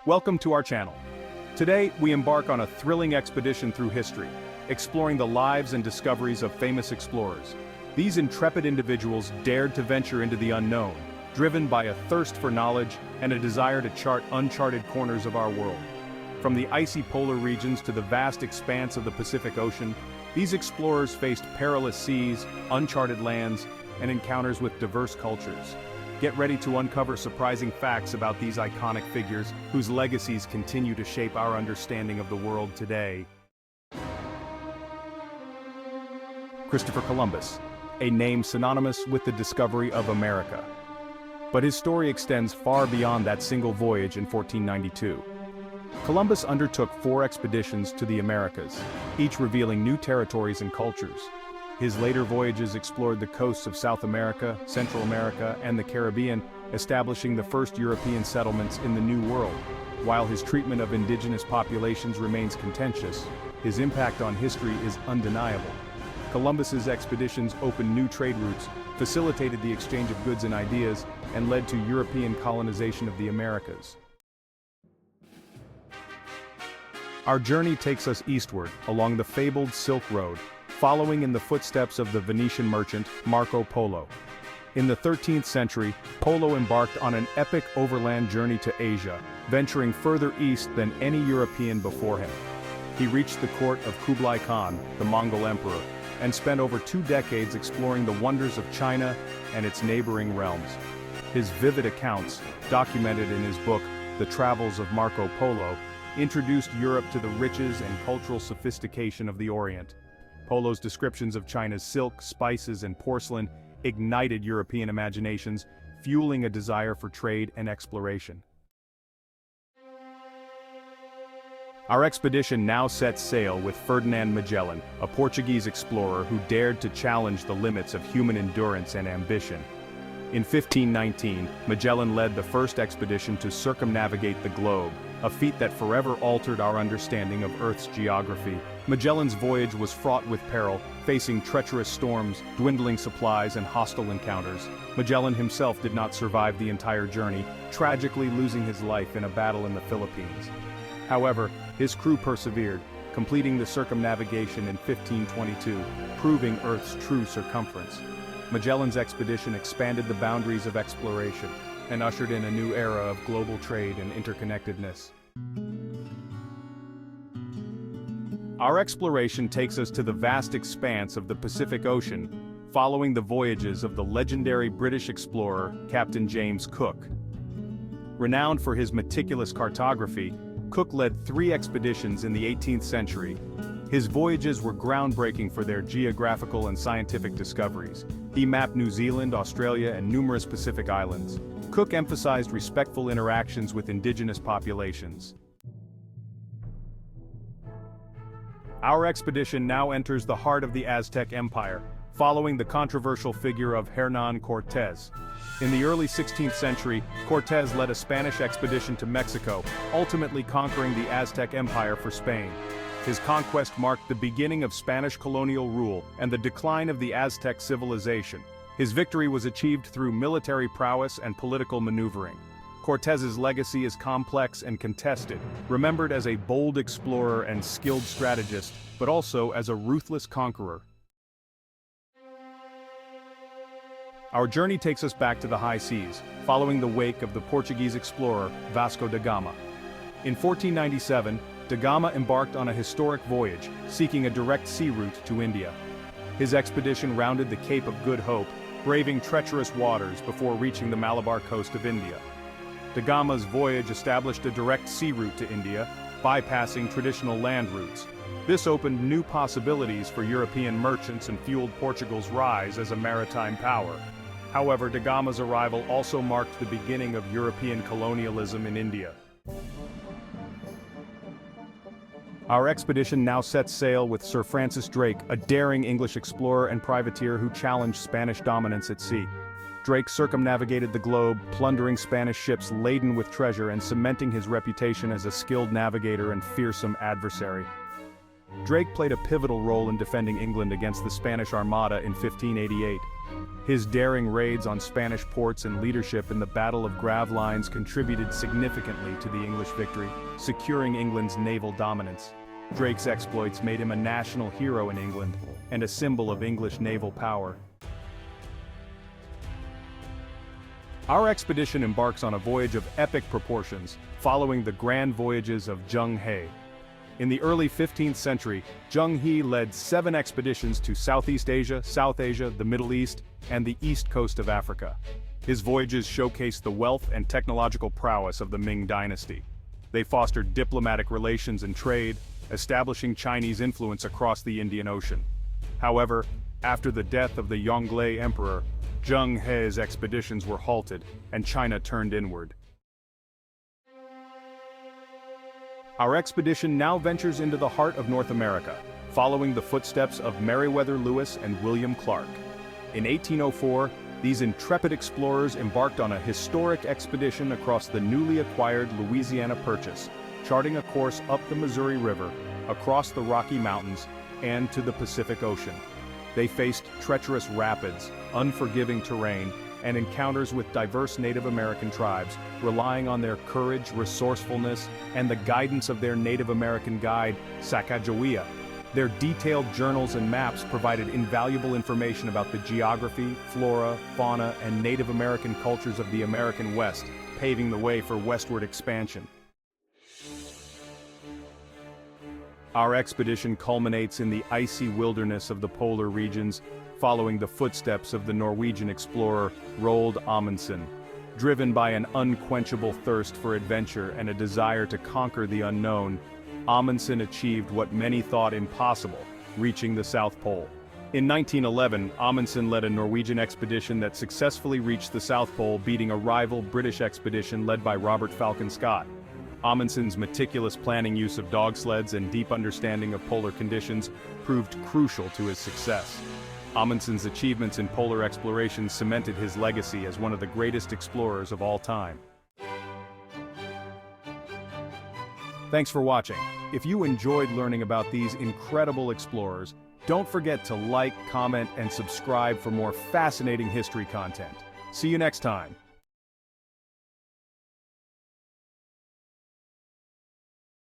Welcome to our channel. Today, we embark on a thrilling expedition through history, exploring the lives and discoveries of famous explorers. These intrepid individuals dared to venture into the unknown, driven by a thirst for knowledge and a desire to chart uncharted corners of our world. From the icy polar regions to the vast expanse of the Pacific Ocean, these explorers faced perilous seas, uncharted lands, and encounters with diverse cultures. Get ready to uncover surprising facts about these iconic figures whose legacies continue to shape our understanding of the world today. Christopher Columbus, a name synonymous with the discovery of America. But his story extends far beyond that single voyage in 1492. Columbus undertook 4 expeditions to the Americas, each revealing new territories and cultures. His later voyages explored the coasts of South America, Central America, and the Caribbean, establishing the first European settlements in the New World. While his treatment of indigenous populations remains contentious, his impact on history is undeniable. Columbus's expeditions opened new trade routes, facilitated the exchange of goods and ideas, and led to European colonization of the Americas. Our journey takes us eastward, along the fabled Silk Road, following in the footsteps of the Venetian merchant, Marco Polo. In the 13th century, Polo embarked on an epic overland journey to Asia, venturing further east than any European before him. He reached the court of Kublai Khan, the Mongol emperor, and spent over 2 decades exploring the wonders of China and its neighboring realms. His vivid accounts, documented in his book, The Travels of Marco Polo, introduced Europe to the riches and cultural sophistication of the Orient. Polo's descriptions of China's silk, spices, and porcelain ignited European imaginations, fueling a desire for trade and exploration. Our expedition now sets sail with Ferdinand Magellan, a Portuguese explorer who dared to challenge the limits of human endurance and ambition. In 1519, Magellan led the first expedition to circumnavigate the globe, a feat that forever altered our understanding of Earth's geography. Magellan's voyage was fraught with peril, facing treacherous storms, dwindling supplies, and hostile encounters. Magellan himself did not survive the entire journey, tragically losing his life in a battle in the Philippines. However, his crew persevered, completing the circumnavigation in 1522, proving Earth's true circumference. Magellan's expedition expanded the boundaries of exploration and ushered in a new era of global trade and interconnectedness. Our exploration takes us to the vast expanse of the Pacific Ocean, following the voyages of the legendary British explorer, Captain James Cook. Renowned for his meticulous cartography, Cook led 3 expeditions in the 18th century. His voyages were groundbreaking for their geographical and scientific discoveries. He mapped New Zealand, Australia, and numerous Pacific islands. Cook emphasized respectful interactions with indigenous populations. Our expedition now enters the heart of the Aztec Empire, following the controversial figure of Hernan Cortez. In the early 16th century, Cortez led a Spanish expedition to Mexico, ultimately conquering the Aztec Empire for Spain. His conquest marked the beginning of Spanish colonial rule and the decline of the Aztec civilization. His victory was achieved through military prowess and political maneuvering. Cortez's legacy is complex and contested, remembered as a bold explorer and skilled strategist, but also as a ruthless conqueror. Our journey takes us back to the high seas, following the wake of the Portuguese explorer, Vasco da Gama. In 1497, da Gama embarked on a historic voyage, seeking a direct sea route to India. His expedition rounded the Cape of Good Hope, braving treacherous waters before reaching the Malabar coast of India. Da Gama's voyage established a direct sea route to India, bypassing traditional land routes. This opened new possibilities for European merchants and fueled Portugal's rise as a maritime power. However, da Gama's arrival also marked the beginning of European colonialism in India. Our expedition now sets sail with Sir Francis Drake, a daring English explorer and privateer who challenged Spanish dominance at sea. Drake circumnavigated the globe, plundering Spanish ships laden with treasure and cementing his reputation as a skilled navigator and fearsome adversary. Drake played a pivotal role in defending England against the Spanish Armada in 1588. His daring raids on Spanish ports and leadership in the Battle of Gravelines contributed significantly to the English victory, securing England's naval dominance. Drake's exploits made him a national hero in England, and a symbol of English naval power. Our expedition embarks on a voyage of epic proportions, following the grand voyages of Zheng. In the early 15th century, Zheng led 7 expeditions to Southeast Asia, South Asia, the Middle East, and the east coast of Africa. His voyages showcased the wealth and technological prowess of the Ming dynasty. They fostered diplomatic relations and trade, establishing Chinese influence across the Indian Ocean. However, after the death of the Yongle Emperor, Zheng expeditions were halted, and China turned inward. Our expedition now ventures into the heart of North America, following the footsteps of Meriwether Lewis and William Clark. In 1804, these intrepid explorers embarked on a historic expedition across the newly acquired Louisiana Purchase, charting a course up the Missouri River, across the Rocky Mountains, and to the Pacific Ocean. They faced treacherous rapids, unforgiving terrain, and encounters with diverse Native American tribes, relying on their courage, resourcefulness, and the guidance of their Native American guide, Sacagawea. Their detailed journals and maps provided invaluable information about the geography, flora, fauna, and Native American cultures of the American West, paving the way for westward expansion. Our expedition culminates in the icy wilderness of the polar regions, following the footsteps of the Norwegian explorer Roald Amundsen. Driven by an unquenchable thirst for adventure and a desire to conquer the unknown, Amundsen achieved what many thought impossible, reaching the South Pole. In 1911, Amundsen led a Norwegian expedition that successfully reached the South Pole, beating a rival British expedition led by Robert Falcon Scott. Amundsen's meticulous planning, use of dog sleds, and deep understanding of polar conditions proved crucial to his success. Amundsen's achievements in polar exploration cemented his legacy as one of the greatest explorers of all time. Thanks for watching. If you enjoyed learning about these incredible explorers, don't forget to like, comment, and subscribe for more fascinating history content. See you next time.